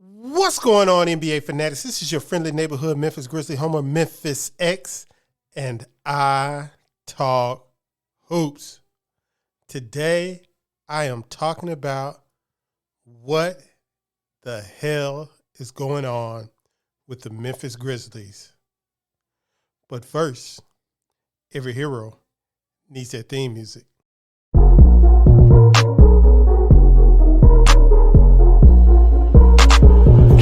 What's going on, NBA fanatics? This is your friendly neighborhood Memphis Grizzly homer, Memphis X, and I talk hoops. Today, I am talking about what the hell is going on with the Memphis Grizzlies. But first, every hero needs their theme music.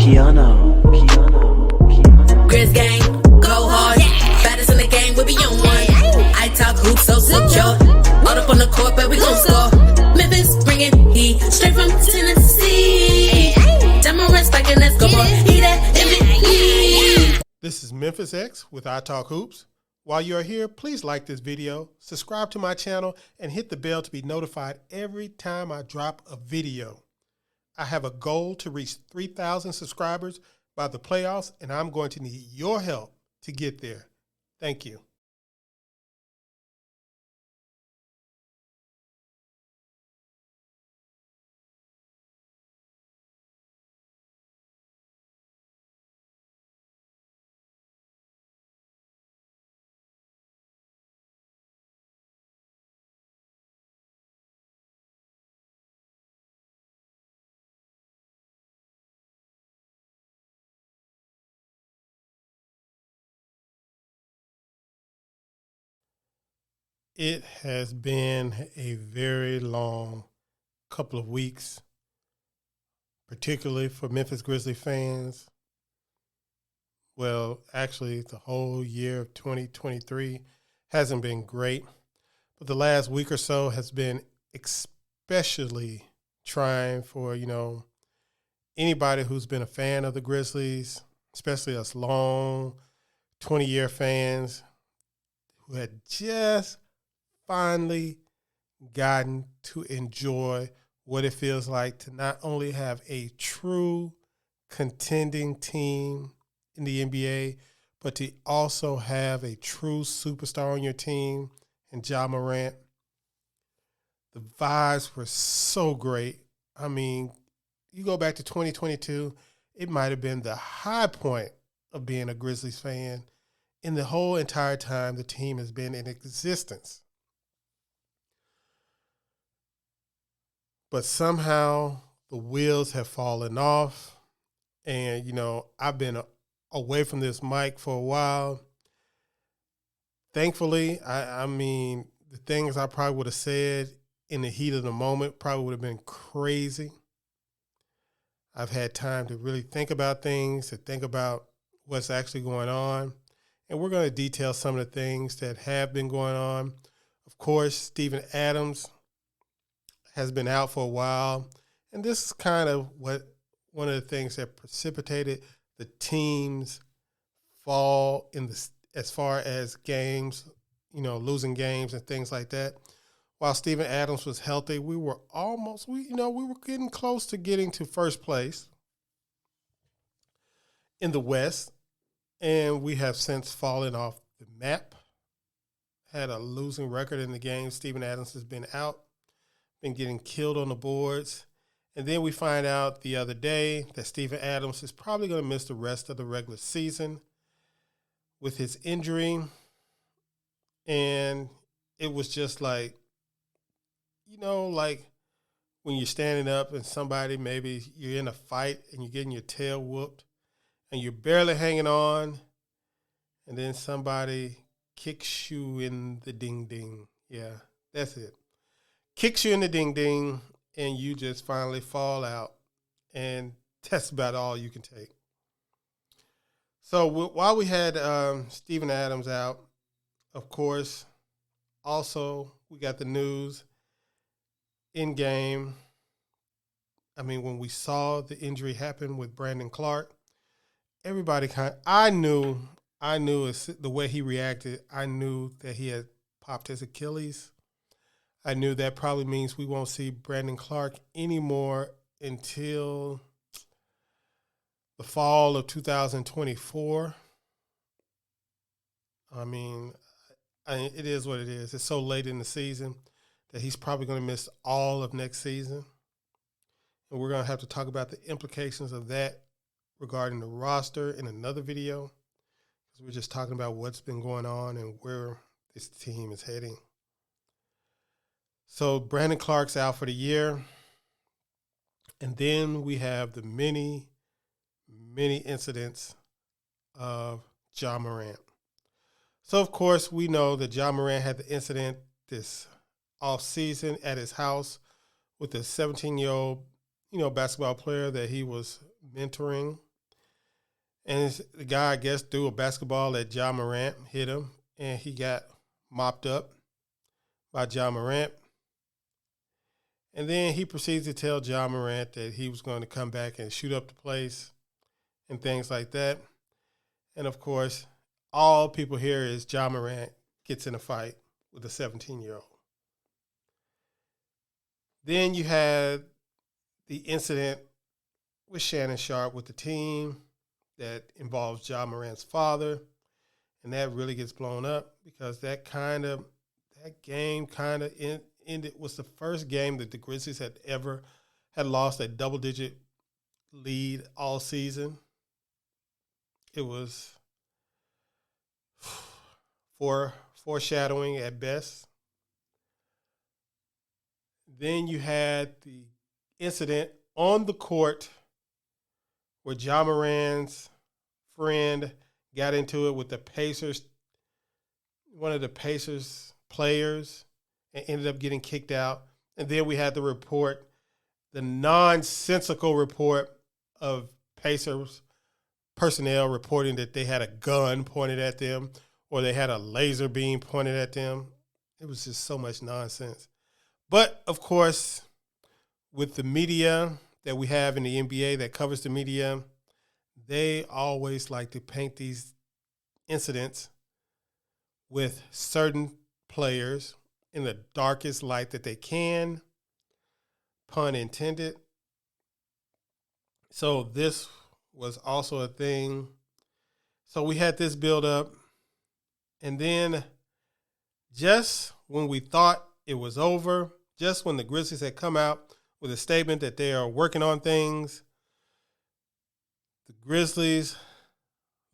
KeyAno. Grizz gang, go hard. Baddest in the game, we be on one. I talk hoops so secure. All up on the court, but we gon' score. Memphis bringing heat straight from Tennessee. Morant spiking, let's go for he that MVP. This is Memphis X with iTalkHoops. While you're here, please like this video, subscribe to my channel, and hit the bell to be notified every time I drop a video. I have a goal to reach 3,000 subscribers by the playoffs, and I'm going to need your help to get there. Thank you. It has been a very long couple of weeks, particularly for Memphis Grizzly fans. Well, actually, the whole year of 2023 hasn't been great, but the last week or so has been especially trying for, anybody who's been a fan of the Grizzlies, especially us long 20-year fans who had just finally gotten to enjoy what it feels like to not only have a true contending team in the NBA, but to also have a true superstar on your team in Morant. The vibes were so great. I mean, you go back to 2022, it might have been the high point of being a Grizzlies fan in the whole entire time the team has been in existence. But somehow the wheels have fallen off. And, I've been away from this mic for a while. Thankfully, I mean, the things I probably would have said in the heat of the moment probably would have been crazy. I've had time to really think about things, to think about what's actually going on. And we're going to detail some of the things that have been going on. Of course, Steven Adams has been out for a while, and this is kind of one of the things that precipitated the team's fall as far as games, losing games and things like that. While Steven Adams was healthy, we were getting close to getting to first place in the West, and we have since fallen off the map. Had a losing record in the game. Steven Adams has been out, been getting killed on the boards. And then we find out the other day that Steven Adams is probably going to miss the rest of the regular season with his injury. And it was just like, like when you're standing up and somebody, maybe you're in a fight and you're getting your tail whooped and you're barely hanging on, and then somebody kicks you in the ding-ding. Yeah, that's it. Kicks you in the ding-ding, and you just finally fall out, and that's about all you can take. So while we had Steven Adams out, of course, also we got the news in game. I mean, when we saw the injury happen with Brandon Clark, everybody I knew the way he reacted, I knew that he had popped his Achilles. I knew that probably means we won't see Brandon Clark anymore until the fall of 2024. I mean, it is what it is. It's so late in the season that he's probably going to miss all of next season. And we're going to have to talk about the implications of that regarding the roster in another video, because we're just talking about what's been going on and where this team is heading. So Brandon Clark's out for the year. And then we have the many incidents of Ja Morant. So, of course, we know that Ja Morant had the incident this offseason at his house with a 17-year-old, basketball player that he was mentoring. And the guy, I guess, threw a basketball at Ja Morant, hit him, and he got mopped up by Ja Morant. And then he proceeds to tell Ja Morant that he was going to come back and shoot up the place and things like that. And, of course, all people hear is Ja Morant gets in a fight with a 17-year-old. Then you had the incident with Shannon Sharpe with the team that involves Ja Morant's father, and that really gets blown up because that game kind of ended. Was the first game that the Grizzlies had lost a double-digit lead all season. It was foreshadowing at best. Then you had the incident on the court where Ja Morant's friend got into it with the Pacers, one of the Pacers players, and ended up getting kicked out. And then we had the nonsensical report of Pacers personnel reporting that they had a gun pointed at them or they had a laser beam pointed at them. It was just so much nonsense. But, of course, with the media that we have in the NBA that covers the media, they always like to paint these incidents with certain players in the darkest light that they can, pun intended. So this was also a thing. So we had this build up, and then just when we thought it was over, just when the Grizzlies had come out with a statement that they are working on things, the Grizzlies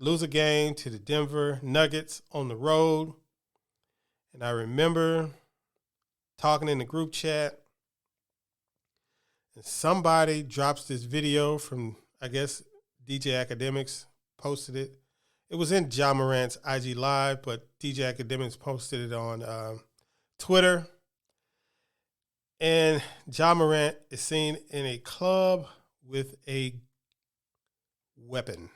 lose a game to the Denver Nuggets on the road. And I remember talking in the group chat, and somebody drops this video from, I guess, DJ Academics posted it. It was in Ja Morant's IG Live, but DJ Academics posted it on Twitter. And Ja Morant is seen in a club with a weapon.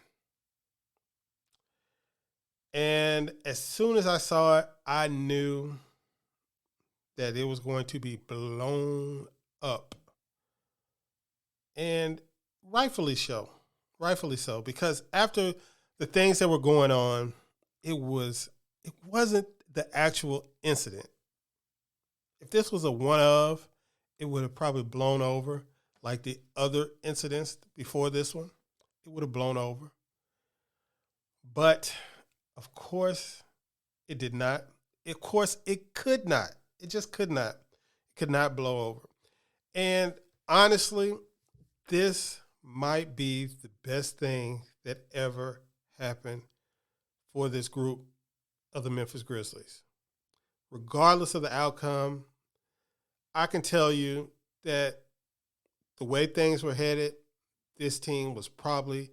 And as soon as I saw it, I knew that it was going to be blown up. And rightfully so, because after the things that were going on, it wasn't the actual incident. If this was a one-of, it would have probably blown over like the other incidents before this one. It would have blown over. But, of course, it did not. Of course, it could not. It just could not. It could not blow over. And honestly, this might be the best thing that ever happened for this group of the Memphis Grizzlies. Regardless of the outcome, I can tell you that the way things were headed, this team was probably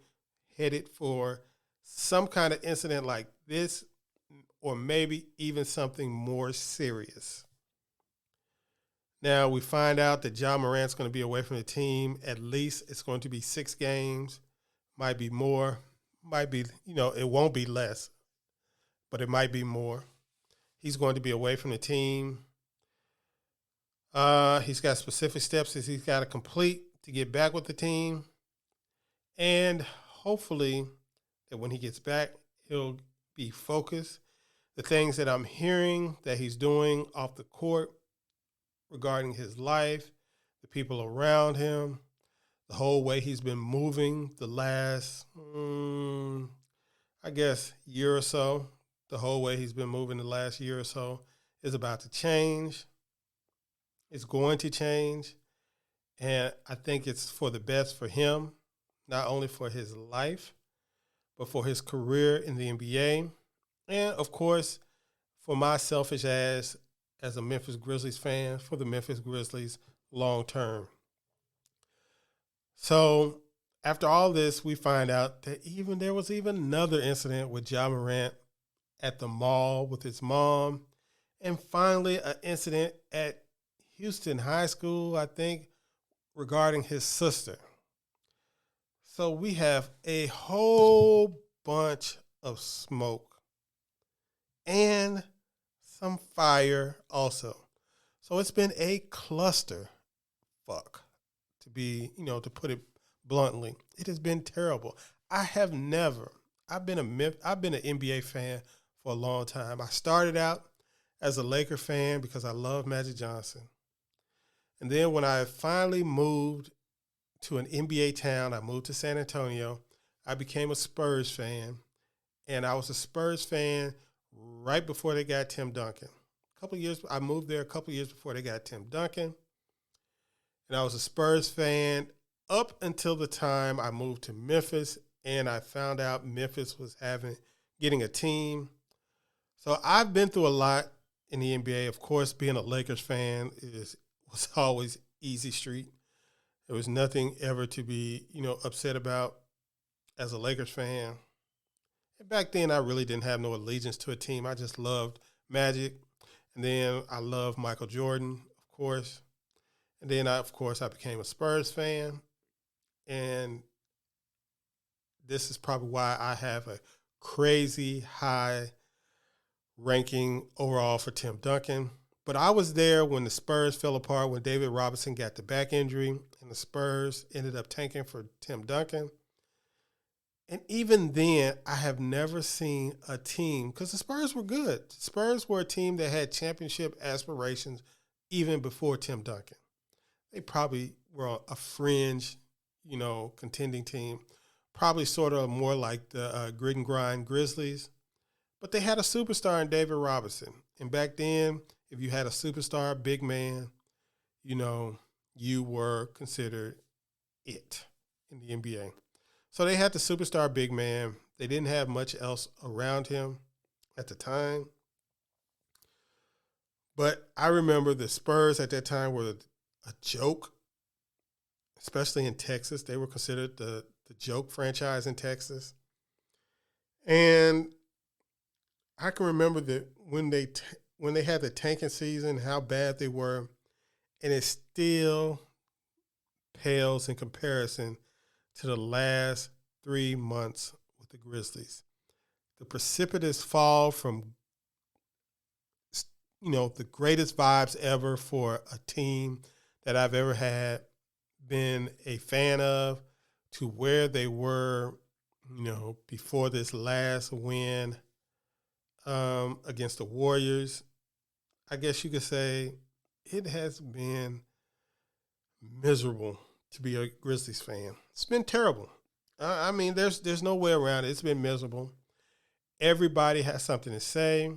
headed for some kind of incident like this, or maybe even something more serious. Now, we find out that Ja Morant's going to be away from the team. At least it's going to be 6 games. Might be more. Might be, it won't be less, but it might be more. He's going to be away from the team. He's got specific steps that he's got to complete to get back with the team. And hopefully that when he gets back, he'll be focused. The things that I'm hearing that he's doing off the court regarding his life, the people around him, the whole way he's been moving the last, year or so, the whole way he's been moving the last year or so is about to change. It's going to change. And I think it's for the best for him, not only for his life, but for his career in the NBA. And, of course, for my selfish ass as a Memphis Grizzlies fan, for the Memphis Grizzlies long term. So after all this, we find out that there was another incident with Ja Morant at the mall with his mom, and finally an incident at Houston High School, I think, regarding his sister. So we have a whole bunch of smoke and some fire also. So it's been a cluster fuck, to put it bluntly. It has been terrible. I've been an NBA fan for a long time. I started out as a Laker fan because I love Magic Johnson. And then when I finally moved to an NBA town, I moved to San Antonio, I became a Spurs fan. And I was a Spurs fan right before they got Tim Duncan. I moved there a couple years before they got Tim Duncan. And I was a Spurs fan up until the time I moved to Memphis and I found out Memphis was getting a team. So I've been through a lot in the NBA. Of course, being a Lakers fan was always easy street. There was nothing ever to be, upset about as a Lakers fan. And back then, I really didn't have no allegiance to a team. I just loved Magic. And then I loved Michael Jordan, of course. And then, I became a Spurs fan. And this is probably why I have a crazy high ranking overall for Tim Duncan. But I was there when the Spurs fell apart, when David Robinson got the back injury, and the Spurs ended up tanking for Tim Duncan. And even then, I have never seen a team, because the Spurs were good. The Spurs were a team that had championship aspirations even before Tim Duncan. They probably were a fringe, contending team, probably sort of more like the grit and grind Grizzlies. But they had a superstar in David Robinson. And back then, if you had a superstar, big man, you were considered it in the NBA. So they had the superstar big man. They didn't have much else around him at the time. But I remember the Spurs at that time were a joke, especially in Texas. They were considered the joke franchise in Texas. And I can remember that when they had the tanking season, how bad they were, and it still pales in comparison to the last 3 months with the Grizzlies. The precipitous fall from, the greatest vibes ever for a team that I've ever been a fan of, to where they were, before this last win against the Warriors. I guess you could say it has been miserable to be a Grizzlies fan. It's been terrible. I mean, there's no way around it. It's been miserable. Everybody has something to say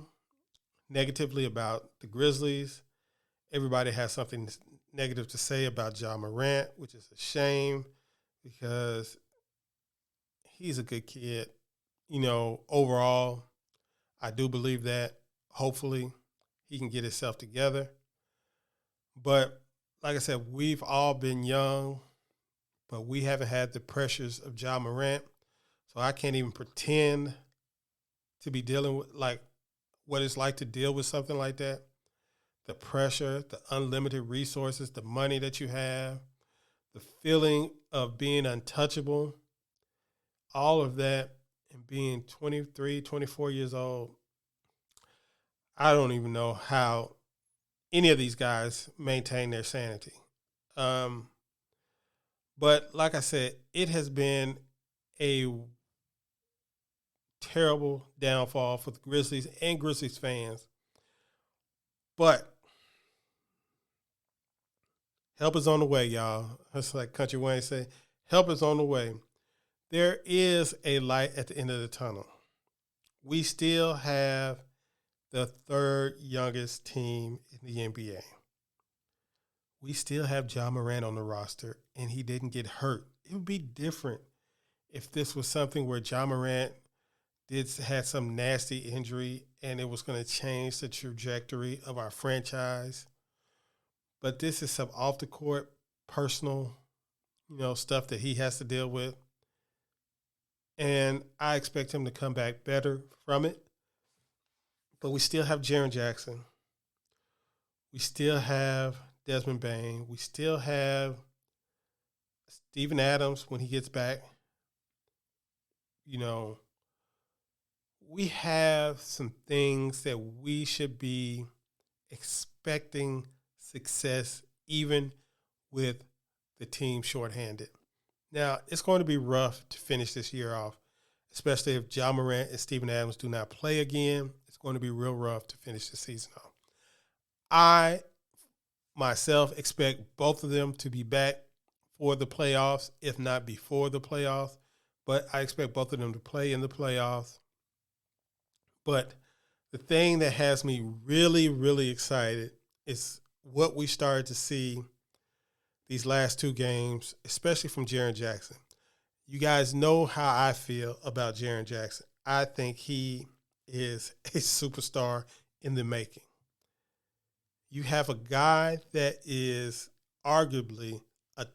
negatively about the Grizzlies. Everybody has something negative to say about Ja Morant, which is a shame because he's a good kid. Overall, I do believe that. Hopefully, he can get himself together. But like I said, we've all been young, but we haven't had the pressures of Ja Morant. So I can't even pretend to be dealing with what it's like to deal with something like that. The pressure, the unlimited resources, the money that you have, the feeling of being untouchable, all of that, and being 23, 24 years old. I don't even know how any of these guys maintain their sanity. But like I said, it has been a terrible downfall for the Grizzlies and Grizzlies fans. But help is on the way, y'all. That's like Country Wayne say, help is on the way. There is a light at the end of the tunnel. We still have the third youngest team in the NBA. We still have Ja Morant on the roster, and he didn't get hurt. It would be different if this was something where Ja Morant had some nasty injury and it was going to change the trajectory of our franchise. But this is some off the court personal, stuff that he has to deal with. And I expect him to come back better from it. But we still have Jaren Jackson. We still have Desmond Bane. We still have Steven Adams when he gets back. We have some things that we should be expecting success even with the team shorthanded. Now, it's going to be rough to finish this year off, especially if Ja Morant and Steven Adams do not play again. It's going to be real rough to finish the season off. I, myself, expect both of them to be back for the playoffs, if not before the playoffs. But I expect both of them to play in the playoffs. But the thing that has me really, really excited is what we started to see these last two games, especially from Jaren Jackson. You guys know how I feel about Jaren Jackson. I think he is a superstar in the making. You have a guy that is arguably a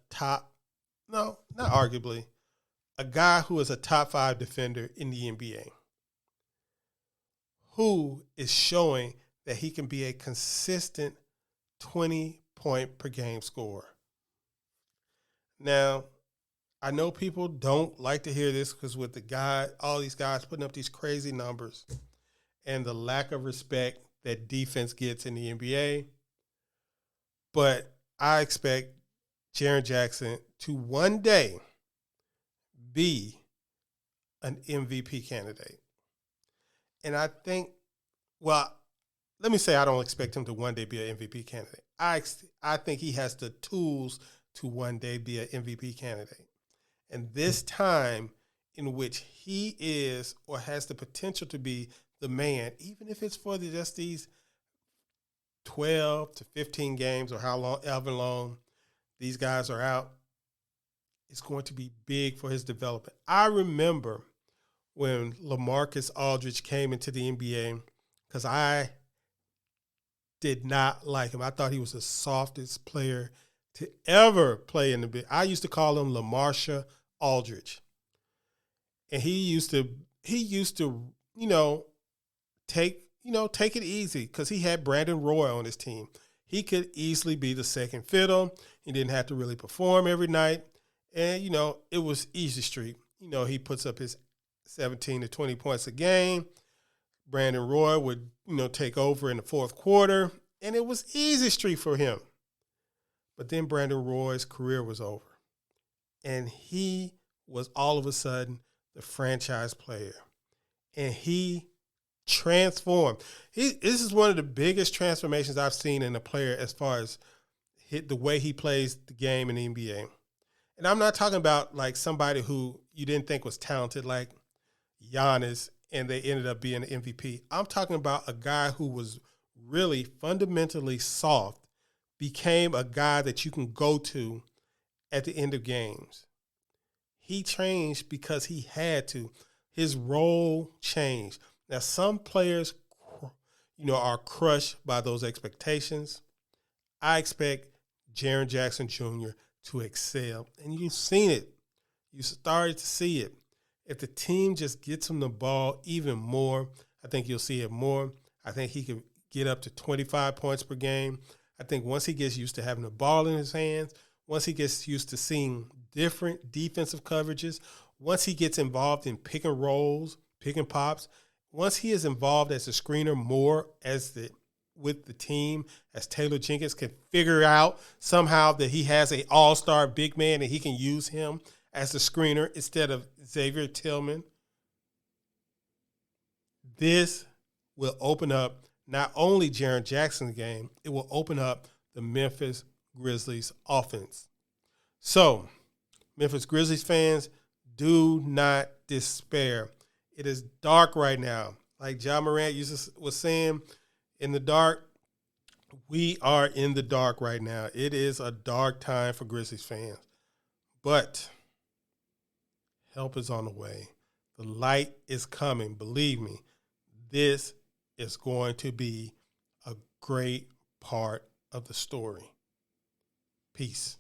guy who is a top 5 defender in the NBA, who is showing that he can be a consistent 20-point per game scorer. Now, I know people don't like to hear this because with all these guys putting up these crazy numbers and the lack of respect that defense gets in the NBA, but I expect Jaren Jackson to one day be an MVP candidate. And I think, let me say I don't expect him to one day be an MVP candidate. I think he has the tools to one day be an MVP candidate. And this time in which he is or has the potential to be the man, even if it's for just these 12 to 15 games or however long these guys are out, it's going to be big for his development. I remember when LaMarcus Aldridge came into the NBA because I did not like him. I thought he was the softest player to ever play in the NBA. I used to call him LaMarsha Aldridge. And he used to take it easy because he had Brandon Roy on his team. He could easily be the second fiddle. He didn't have to really perform every night. And, it was easy street. He puts up his 17 to 20 points a game. Brandon Roy would, take over in the fourth quarter. And it was easy street for him. But then Brandon Roy's career was over. And he was all of a sudden the franchise player. And he transformed. This is one of the biggest transformations I've seen in a player as far as the way he plays the game in the NBA. And I'm not talking about like somebody who you didn't think was talented like Giannis and they ended up being an MVP. I'm talking about a guy who was really fundamentally soft, became a guy that you can go to at the end of games. He changed because he had to. His role changed. Now, some players, are crushed by those expectations. I expect Jaren Jackson Jr. to excel. And you've seen it. You started to see it. If the team just gets him the ball even more, I think you'll see it more. I think he could get up to 25 points per game. I think once he gets used to having the ball in his hands, once he gets used to seeing different defensive coverages, once he gets involved in pick and rolls, pick and pops, once he is involved as a screener more with the team, as Taylor Jenkins can figure out somehow that he has an all-star big man and he can use him as a screener instead of Xavier Tillman, this will open up not only Jaren Jackson's game, it will open up the Memphis Grizzlies offense. So, Memphis Grizzlies fans, do not despair. It is dark right now. Like Ja Morant was saying, in the dark, we are in the dark right now. It is a dark time for Grizzlies fans. But Help is on the way. The light is coming. Believe me, this is going to be a great part of the story. Peace.